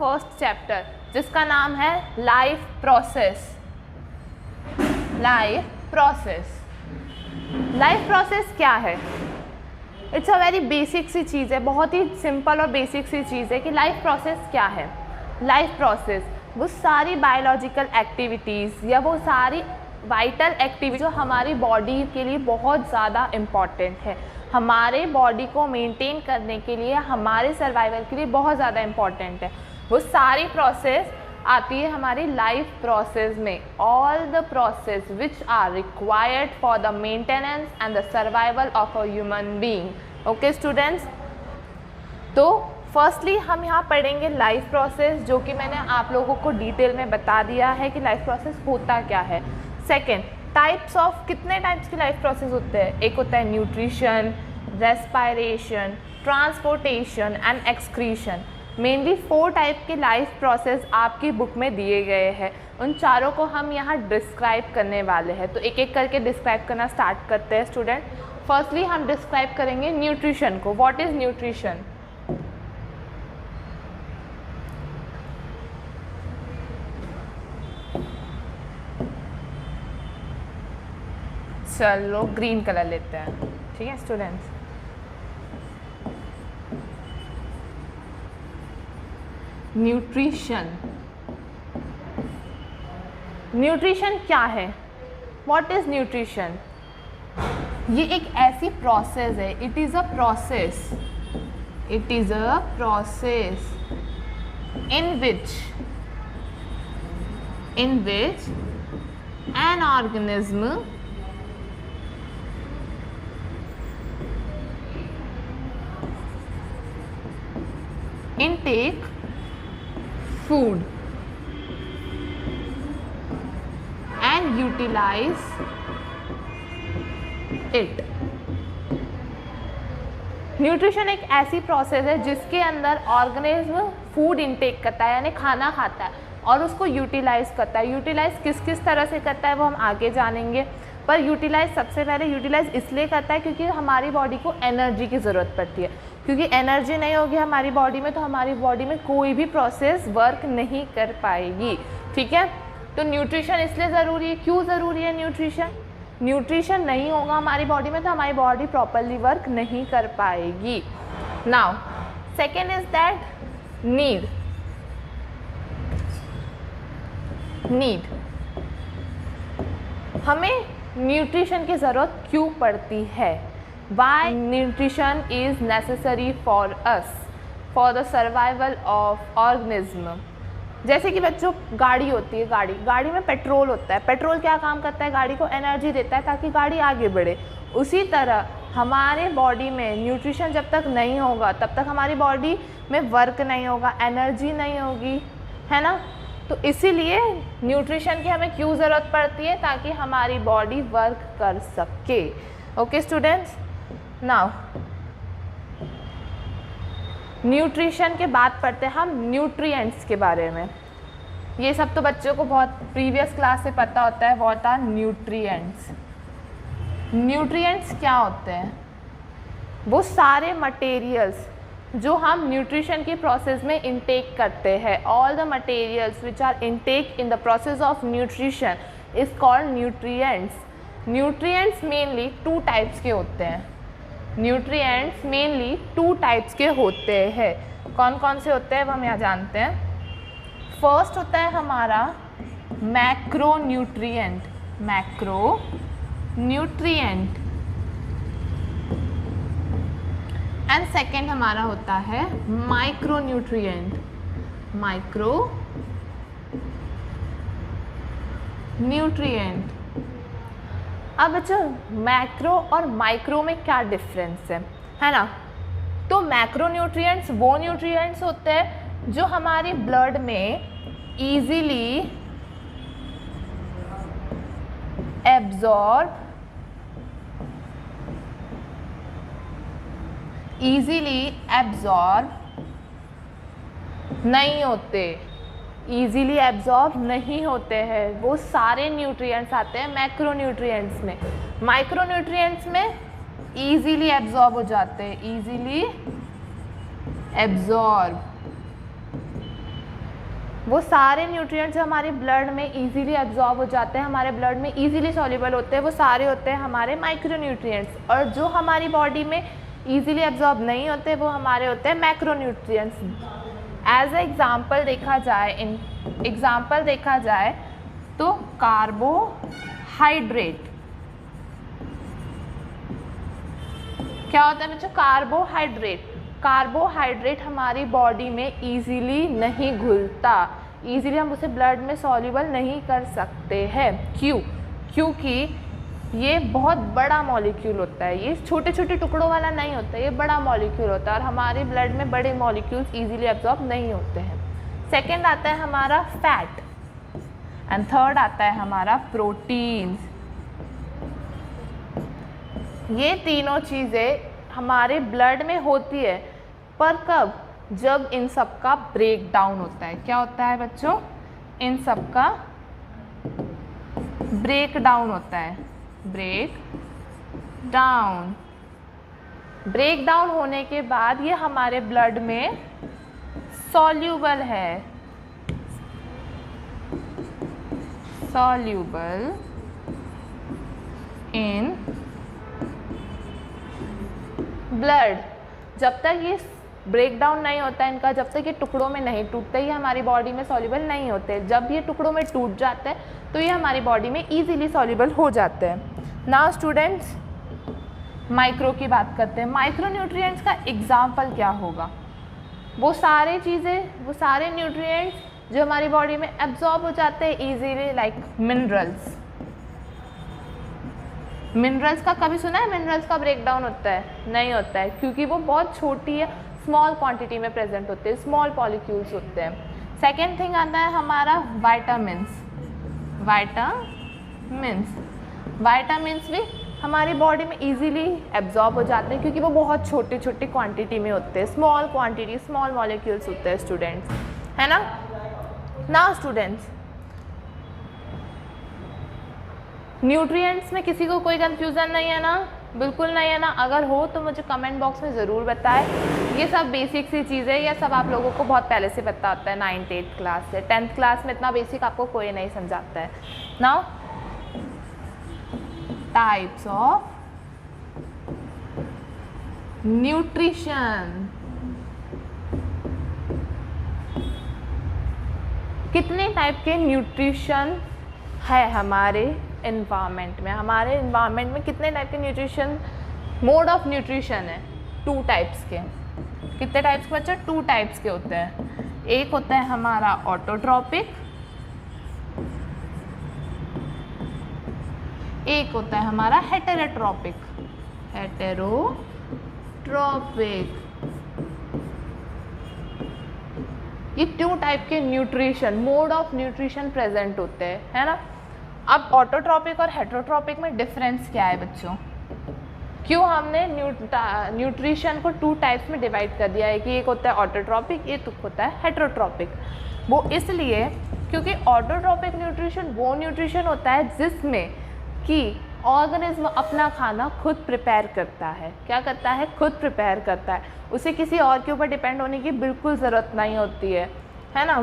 First chapter जिसका नाम है life process. Life process, life process क्या है? इट्स अ वेरी बेसिक सी चीज़ है, बहुत ही सिंपल और बेसिक सी चीज़ है कि लाइफ प्रोसेस क्या है। लाइफ प्रोसेस वो सारी बायोलॉजिकल एक्टिविटीज़ या वो सारी वाइटल एक्टिविटी जो हमारी बॉडी के लिए बहुत ज़्यादा इम्पॉर्टेंट है, हमारे बॉडी को मेंटेन करने के लिए, हमारे सर्वाइवल के लिए बहुत ज़्यादा इम्पॉर्टेंट है, वो सारी प्रोसेस आती है हमारी लाइफ प्रोसेस में। All the process which are required for the maintenance and the survival of a human being. Okay students, तो फर्स्टली हम यहाँ पढ़ेंगे लाइफ प्रोसेस, जो कि मैंने आप लोगों को डिटेल में बता दिया है कि लाइफ प्रोसेस होता क्या है। सेकेंड, टाइप्स ऑफ, कितने टाइप्स की लाइफ प्रोसेस होते हैं? एक होता है nutrition, respiration, transportation and excretion. Mainly 4 type के लाइफ प्रोसेस आपकी बुक में दिए गए हैं, उन चारों को हम यहाँ डिस्क्राइब करने वाले हैं। तो एक एक करके डिस्क्राइब करना स्टार्ट करते हैं स्टूडेंट। फर्स्टली हम डिस्क्राइब करेंगे न्यूट्रिशन को। What is nutrition? चलो ग्रीन कलर लेते हैं, ठीक है स्टूडेंट्स। न्यूट्रिशन, न्यूट्रिशन क्या है? What is nutrition? ये एक ऐसी प्रोसेस है, it is a process, it is a process in which an organism intake food and utilize it। Nutrition एक ऐसी प्रोसेस है जिसके अंदर ऑर्गेनिज्म फूड इनटेक करता है, यानी खाना खाता है और उसको यूटिलाइज करता है। यूटिलाइज किस किस तरह से करता है वो हम आगे जानेंगे, पर यूटिलाइज सबसे पहले यूटिलाइज इसलिए करता है क्योंकि हमारी बॉडी को एनर्जी की ज़रूरत पड़ती है। क्योंकि एनर्जी नहीं होगी हमारी बॉडी में तो हमारी बॉडी में कोई भी प्रोसेस वर्क नहीं कर पाएगी, ठीक है। तो न्यूट्रिशन इसलिए ज़रूरी है। क्यों ज़रूरी है न्यूट्रिशन? न्यूट्रिशन नहीं होगा हमारी बॉडी में तो हमारी बॉडी प्रॉपरली वर्क नहीं कर पाएगी। Now second is that need. हमें न्यूट्रिशन की ज़रूरत क्यों पड़ती है? Why nutrition is necessary for us for the survival of organism। जैसे कि बच्चों गाड़ी होती है, गाड़ी में पेट्रोल होता है। पेट्रोल क्या काम करता है? गाड़ी को एनर्जी देता है ताकि गाड़ी आगे बढ़े। उसी तरह हमारे बॉडी में न्यूट्रिशन जब तक नहीं होगा तब तक हमारी बॉडी में वर्क नहीं होगा, एनर्जी नहीं होगी, है ना। तो इसीलिए न्यूट्रिशन की हमें क्यों ज़रूरत पड़ती है? ताकि हमारी बॉडी वर्क कर सके। ओके स्टूडेंट्स, नाउ न्यूट्रिशन के बाद पढ़ते हैं हम न्यूट्रिएंट्स के बारे में। ये सब तो बच्चों को बहुत प्रीवियस क्लास से पता होता है। What are nutrients? न्यूट्रिएंट्स क्या होते हैं? वो सारे मटेरियल्स जो हम न्यूट्रिशन की प्रोसेस में इनटेक करते हैं। All the materials which are intake in the process of nutrition is called nutrients. Nutrients mainly 2 types के होते हैं। न्यूट्रिएंट्स मेनली 2 टाइप्स के होते हैं। कौन कौन से होते हैं वो हम यहाँ जानते हैं। फर्स्ट होता है हमारा macro nutrient, macro nutrient, and second हमारा होता है माइक्रो न्यूट्रिएंट, माइक्रो न्यूट्रिएंट। अब बच्चों मैक्रो और माइक्रो में क्या डिफरेंस है ना। तो मैक्रो न्यूट्रिएंट्स वो न्यूट्रिएंट्स होते हैं जो हमारे ब्लड में इजीली एब्जॉर्ब नहीं होते, ईजीली एब्जॉर्ब नहीं होते हैं। वो सारे न्यूट्रिएंट्स आते हैं मैक्रो न्यूट्रिएंट्स में। माइक्रो न्यूट्रिएंट्स में ईजीली एब्जॉर्ब हो जाते हैं, ईजीली एब्जॉर्ब वो सारे न्यूट्रिएंट्स जो हमारे ब्लड में इजीली एब्जॉर्ब हो जाते हैं, हमारे ब्लड में इजीली सॉल्युबल होते हैं, वो सारे होते हैं हमारे माइक्रोन्यूट्रिएंट्स। और जो हमारी बॉडी में इजीली एब्जॉर्ब नहीं होते वो हमारे होते हैं मैक्रोन्यूट्रिएंट्स। एज ए एग्जाम्पल देखा जाए तो कार्बोहाइड्रेट क्या होता है बच्चों? कार्बोहाइड्रेट हमारी बॉडी में इजीली नहीं घुलता, इजीली हम उसे ब्लड में सॉल्युबल नहीं कर सकते हैं। क्यों? क्योंकि ये बहुत बड़ा मॉलिक्यूल होता है, ये छोटे छोटे टुकड़ों वाला नहीं होता, ये बड़ा मॉलिक्यूल होता है और हमारे ब्लड में बड़े मॉलिक्यूल्स इजीली एब्जॉर्ब नहीं होते हैं। सेकेंड आता है हमारा फैट एंड थर्ड आता है हमारा प्रोटीन। ये तीनों चीज़ें हमारे ब्लड में होती है, पर कब? जब इन सब का ब्रेक डाउन होता है। क्या होता है बच्चों? इन सब का ब्रेक डाउन होता है। ब्रेक डाउन होने के बाद ये हमारे ब्लड में सॉल्यूबल है, सॉल्यूबल इन ब्लड। जब तक ये ब्रेक डाउन नहीं होता है इनका, जब तक ये टुकड़ों में नहीं टूटते, ये हमारी बॉडी में सॉल्युबल नहीं होते। जब ये टुकड़ों में टूट जाते हैं तो ये हमारी बॉडी में इजीली सॉल्युबल हो जाते हैं। नाउ स्टूडेंट्स, माइक्रो की बात करते हैं। माइक्रो न्यूट्रिएंट्स का एग्जाम्पल क्या होगा? वो सारे न्यूट्रिएंट्स जो हमारी बॉडी में एब्जॉर्ब हो जाते हैं ईजीली, लाइक मिनरल्स का कभी सुना है मिनरल्स का ब्रेक डाउन होता है? नहीं होता है, क्योंकि वो बहुत छोटी है, स्मॉल क्वांटिटी में प्रेजेंट होते हैं, स्मॉल मॉलिक्यूल्स होते हैं। सेकेंड थिंग आता है हमारा वाइटामिन्स भी हमारी बॉडी में इजीली एब्जॉर्ब हो जाते हैं, क्योंकि वो बहुत छोटे छोटे क्वांटिटी में होते हैं, स्मॉल क्वांटिटी, स्मॉल मॉलिक्यूल्स होते हैं स्टूडेंट्स, है ना। नाउ स्टूडेंट्स, न्यूट्रिएंट्स में किसी को कोई कंफ्यूजन नहीं है ना? बिल्कुल नहीं है ना? अगर हो तो मुझे कमेंट बॉक्स में ज़रूर बताएं। ये सब बेसिक सी चीज़ें, ये सब आप लोगों को बहुत पहले से पता होता है, 9th 8th क्लास से। 10th क्लास में इतना बेसिक आपको कोई नहीं समझाता है। Now types of nutrition. कितने टाइप के न्यूट्रिशन है हमारे एनवायरनमेंट में? हमारे एनवायरनमेंट में कितने टाइप के न्यूट्रिशन, मोड ऑफ न्यूट्रिशन है? 2 टाइप्स के। कितने टाइप्स के बच्चा? 2 टाइप्स के होते हैं। एक होता है हमारा ऑटोट्रॉपिक, एक होता है हमारा हेटेरोट्रॉपिक। ये 2 टाइप के nutrition, mode of nutrition present होते हैं, है ना। अब ऑटोट्रॉपिक और हेटेरोट्रॉपिक में डिफरेंस क्या है बच्चों? क्यों हमने न्यूट्रिशन को 2 टाइप्स में डिवाइड कर दिया है कि एक होता है ऑटोट्रॉपिक, एक होता है हेटेरोट्रॉपिक? वो इसलिए क्योंकि ऑटोट्रॉपिक न्यूट्रिशन वो न्यूट्रिशन होता है जिसमें कि ऑर्गेनिज्म अपना खाना खुद प्रिपेयर करता है। क्या करता है? खुद प्रिपेयर करता है, उसे किसी और के ऊपर डिपेंड होने की बिल्कुल ज़रूरत नहीं होती है ना।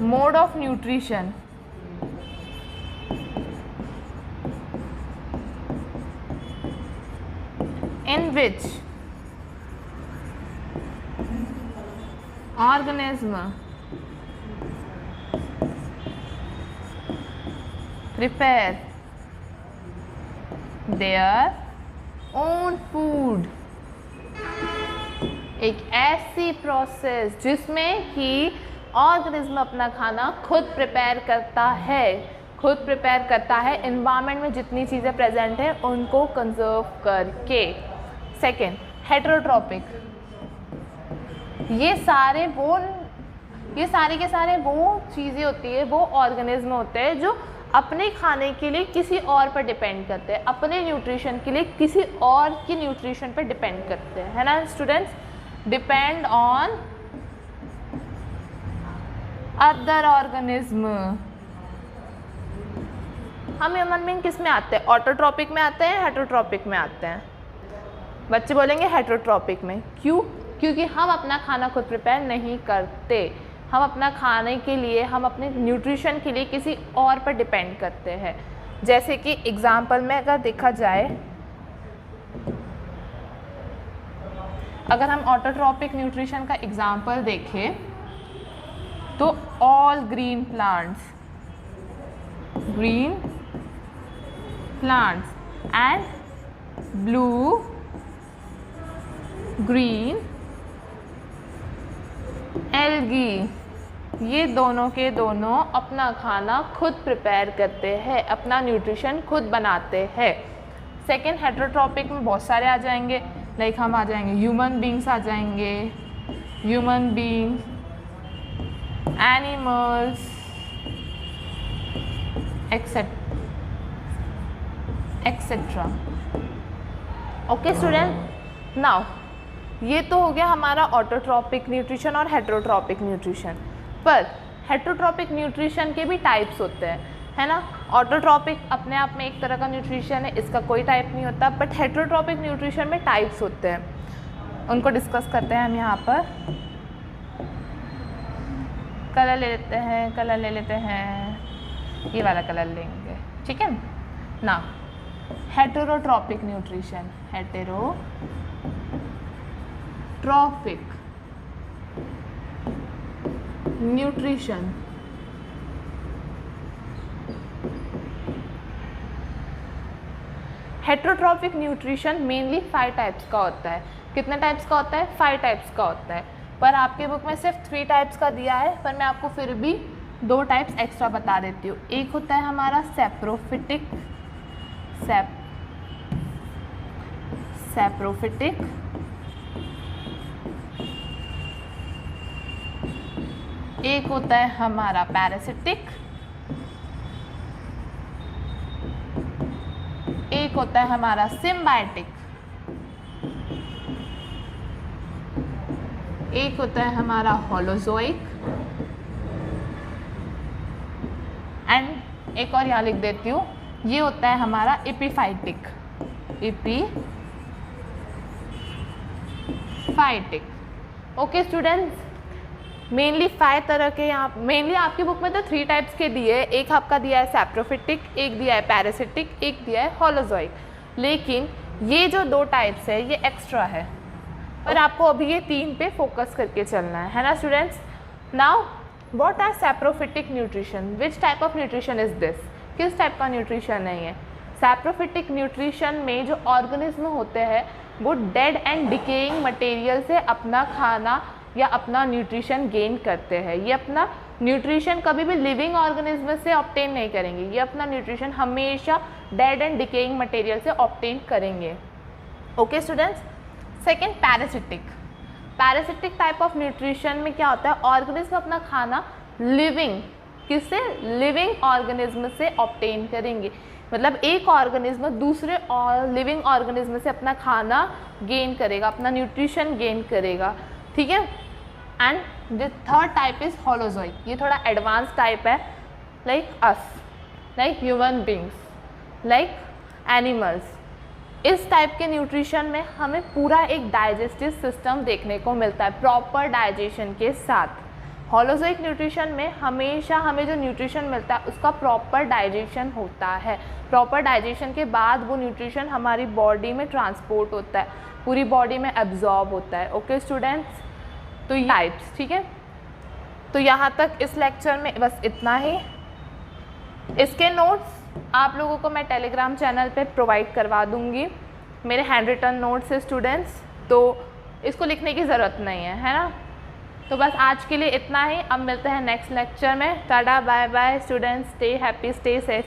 Mode of nutrition, in which organism prepare their own food। एक ऐसी प्रोसेस जिसमें कि ऑर्गेनिज्म अपना खाना खुद प्रिपेयर करता है, एनवायरनमेंट में जितनी चीज़ें प्रेजेंट हैं उनको कंजर्व करके। सेकेंड, हेटेरोट्रॉपिक, ये सारे के सारे वो चीज़ें होती है, वो ऑर्गेनिज्म होते हैं जो अपने खाने के लिए किसी और पर डिपेंड करते हैं, अपने न्यूट्रिशन के लिए किसी और की न्यूट्रिशन पर डिपेंड करते हैं, है ना students. Depend on other organism. हम ह्यूमन बीइंग किस में आते हैं? ऑटोट्रॉपिक में आते हैं, हेटेरोट्रॉपिक में आते हैं? बच्चे बोलेंगे हेटेरोट्रॉपिक में। क्यों? क्योंकि हम अपना खाना खुद प्रिपेयर नहीं करते, हम अपना खाने के लिए, हम अपने न्यूट्रिशन के लिए किसी और पर डिपेंड करते हैं। जैसे कि एग्जाम्पल में अगर देखा जाए, अगर हम ऑटोट्रॉपिक न्यूट्रिशन का एग्जाम्पल देखें तो all green plants and blue, green algae, ये दोनों के दोनों अपना खाना खुद प्रिपेयर करते हैं, अपना न्यूट्रिशन खुद बनाते हैं। सेकेंड हेटेरोट्रॉपिक में बहुत सारे आ जाएंगे, लाइक हम आ जाएंगे ह्यूमन बींग्स आ जाएंगे, human beings, animals etcetera. Okay student, now ये तो हो गया हमारा ऑटोट्रॉपिक न्यूट्रिशन और हेटेरोट्रॉपिक न्यूट्रिशन। पर हेटेरोट्रॉपिक न्यूट्रिशन के भी टाइप्स होते हैं, है ना। ऑटोट्रॉपिक अपने आप में एक तरह का न्यूट्रिशन है, इसका कोई टाइप नहीं होता, बट हेटेरोट्रॉपिक न्यूट्रिशन में टाइप्स होते हैं, उनको डिस्कस करते हैं हम यहाँ पर। कलर ले लेते हैं, ये वाला कलर लेंगे, ठीक है ना। Heterotrophic nutrition, heterotrophic nutrition heterotrophic nutrition mainly 5 types का होता है। कितने टाइप्स का होता है? 5 टाइप्स का होता है, पर आपके बुक में सिर्फ 3 टाइप्स का दिया है, पर मैं आपको फिर भी 2 टाइप्स एक्स्ट्रा बता देती हूँ। एक होता है हमारा सैप्रोफिटिक, एक होता है हमारा पैरासिटिक, एक होता है हमारा सिम्बायोटिक, एक होता है हमारा होलोजोइक, एंड एक और यहाँ लिख देती हूँ, ये होता है हमारा एपिफाइटिक। ओके स्टूडेंट्स, मेनली 5 तरह के यहाँ, मेनली आपकी बुक में तो 3 टाइप्स के दिए हैं। एक आपका दिया है सैप्रोफिटिक, एक दिया है पैरासिटिक, एक दिया है होलोजोइक। लेकिन ये जो 2 टाइप्स है ये एक्स्ट्रा है, पर आपको अभी ये 3 पे फोकस करके चलना है ना students. Now what are saprophytic nutrition? Which type of nutrition is this? किस टाइप का न्यूट्रिशन है ये? सैप्रोफिटिक न्यूट्रिशन में जो ऑर्गेनिज्म होते हैं वो डेड एंड डिकेइंग मटेरियल से अपना खाना या अपना न्यूट्रिशन गेन करते हैं। ये अपना न्यूट्रिशन कभी भी लिविंग ऑर्गेनिज्म से ऑब्टेन नहीं करेंगे, ये अपना न्यूट्रिशन हमेशा डेड एंड डिकेइंग मटेरियल से ऑब्टेन करेंगे। Okay students. Second parasitic type of nutrition में क्या होता है? ऑर्गेनिज्म अपना खाना लिविंग ऑर्गेनिज्म से ऑब्टेन करेंगे, मतलब एक ऑर्गेनिज्म दूसरे लिविंग ऑर्गेनिज्म से अपना खाना गेन करेगा, अपना न्यूट्रिशन गेन करेगा, ठीक है। And the third type is holozoic. ये थोड़ा एडवांस टाइप है, like us, like human beings, like animals. इस टाइप के न्यूट्रिशन में हमें पूरा एक डाइजेस्टिव सिस्टम देखने को मिलता है प्रॉपर डाइजेशन के साथ। होलोजोइक न्यूट्रिशन में हमेशा हमें जो न्यूट्रिशन मिलता है उसका प्रॉपर डाइजेशन होता है। प्रॉपर डाइजेशन के बाद वो न्यूट्रिशन हमारी बॉडी में ट्रांसपोर्ट होता है, पूरी बॉडी में एब्जॉर्ब होता है। ओके स्टूडेंट्स, तो ये टाइप्स, ठीक है। तो यहाँ तक इस लेक्चर में बस इतना ही। इसके नोट्स आप लोगों को मैं टेलीग्राम चैनल पे प्रोवाइड करवा दूँगी, मेरे हैंड रिटन नोट्स है स्टूडेंट्स, तो इसको लिखने की ज़रूरत नहीं है ना। तो बस आज के लिए इतना ही, अब मिलते हैं नेक्स्ट लेक्चर में। Tata bye bye students, stay happy, stay safe.